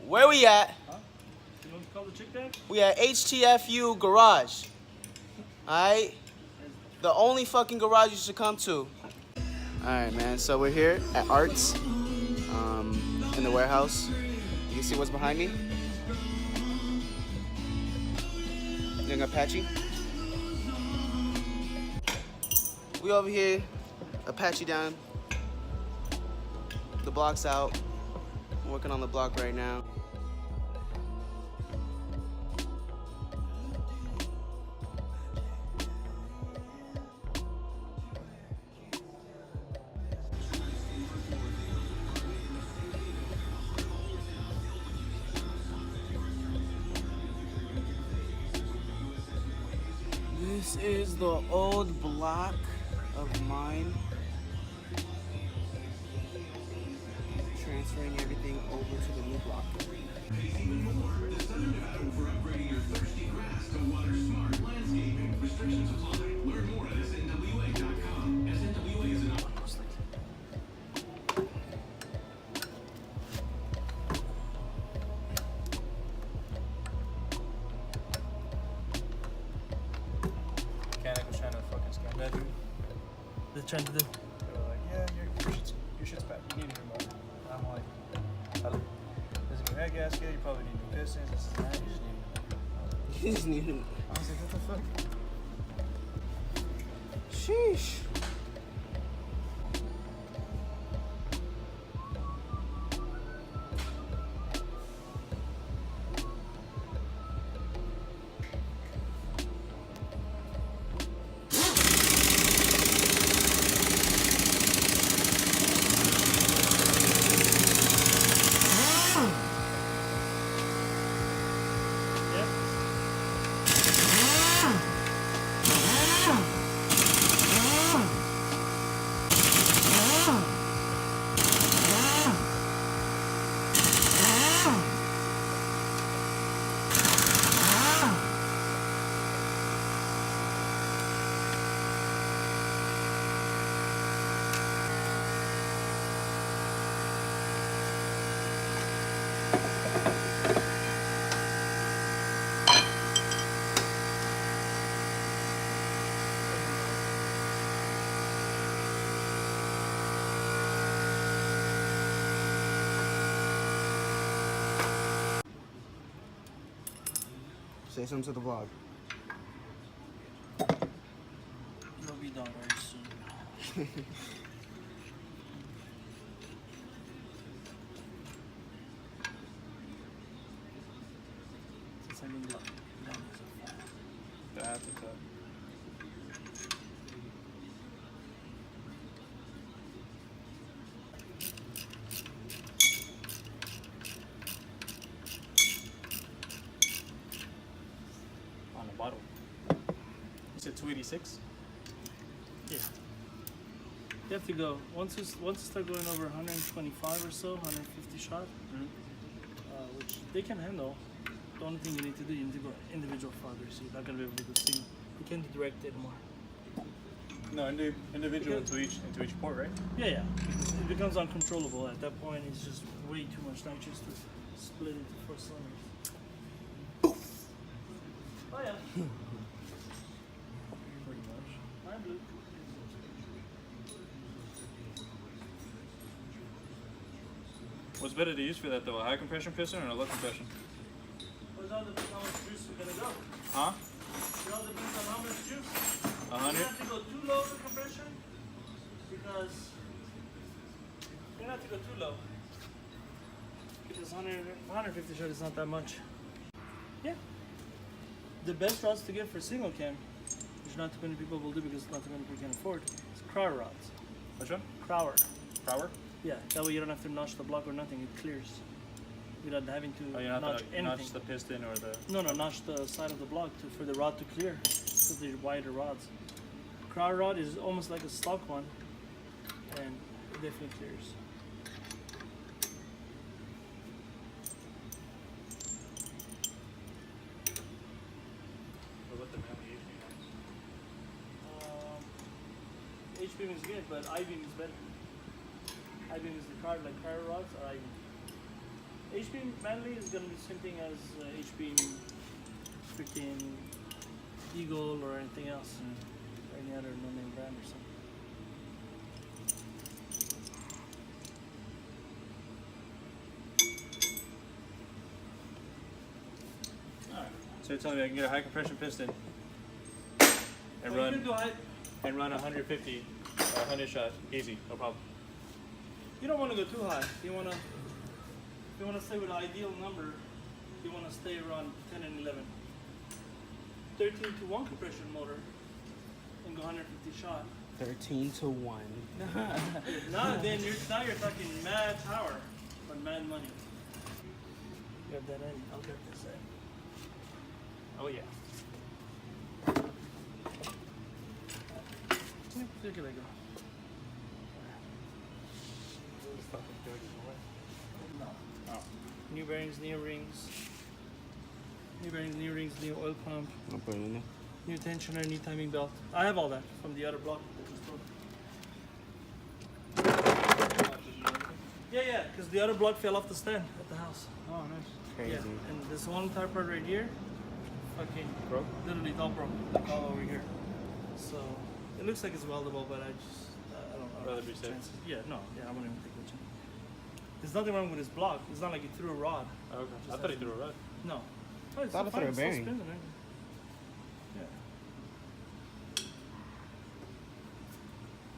where we at? Huh? You want to call the chick back? We at HTFU Garage. Alright? The only fucking garage you should come to. Alright, man. So we're here at Arts in the warehouse. You can see what's behind me. Young Apache. We over here, Apache down. The block's out. I'm working on the block right now. This is the old block of mine. Transferring everything over to the new block. Mechanic was trying to fucking scam that dude. They're trying to do. They were like, yeah, your shit's bad. You need to hear more. I'm like, there's a new head gasket. You probably need new pistons. This is that. You just need. You just need to. I was like, what the fuck? Sheesh. Say something to the vlog. It'll be done very soon. Since I didn't look. That's a cut. On the bottle. You said 286? Yeah. You have to go once you start going over 125 or so, 150 shot, which they can handle. The only thing you need to do, you need to go individual farther, so you're not gonna be able to do single. You can't do direct anymore. No, individual into each port, right? Yeah. It becomes uncontrollable at that point. It's just way too much nitrous to split into 4 cylinders. Oh yeah. Pretty much. I'm blue. What's better to use for that though? A high compression piston or a low compression? Well, it all depends how much juice we're gonna go. Huh? It all depends on how much juice. 100? You have to go too low for compression because you don't have to go too low. Because 150 shot is not that much. Yeah. The best rods to get for single cam, which not too many people will do because not too many people can afford, is Crower rods. Which one? Crower. Crower? Yeah, that way you don't have to notch the block or nothing, it clears. Without having to Oh, you have notch to anything. notch the piston or the... No, notch the side of the block for the rod to clear, because they're wider rods. Crower rod is almost like a stock one, and it definitely clears. What about the Manly H-beam is good, but I-beam is better. I-beam is the car, like car rods, or I-beam. H-beam manly is gonna be the same thing as H-beam freaking Eagle or anything else, or any other no-name brand or something. Alright. So you're telling me I can get a high compression piston and You can run 150 or 100 shot easy, no problem. You don't want to go too high. You want to stay with an ideal number. You want to stay around 10 and 11. 13 to 1 compression motor and go 150 shot. 13 to 1. Now you're talking mad power, but mad money. You have that in. I'll get this in. Oh yeah. Look at that go. No. Oh. New bearings, new rings. New bearings, new rings, new oil pump, I'll put it in there. new tensioner, new timing belt. I have all that from the other block that was broken. Yeah, because the other block fell off the stand at the house. Oh, nice. Crazy. Yeah, and this one tire part right here, fucking Broke? literally all broke, like all over here. So it looks like it's weldable, but I don't know. Rather be safe. Yeah, no, yeah, I wouldn't even take the chance. There's nothing wrong with this block. It's not like you threw a rod. Okay. Just I thought he has threw a rod. No. Oh, it's Thought I fine, threw a it's still bearing. spinning, right?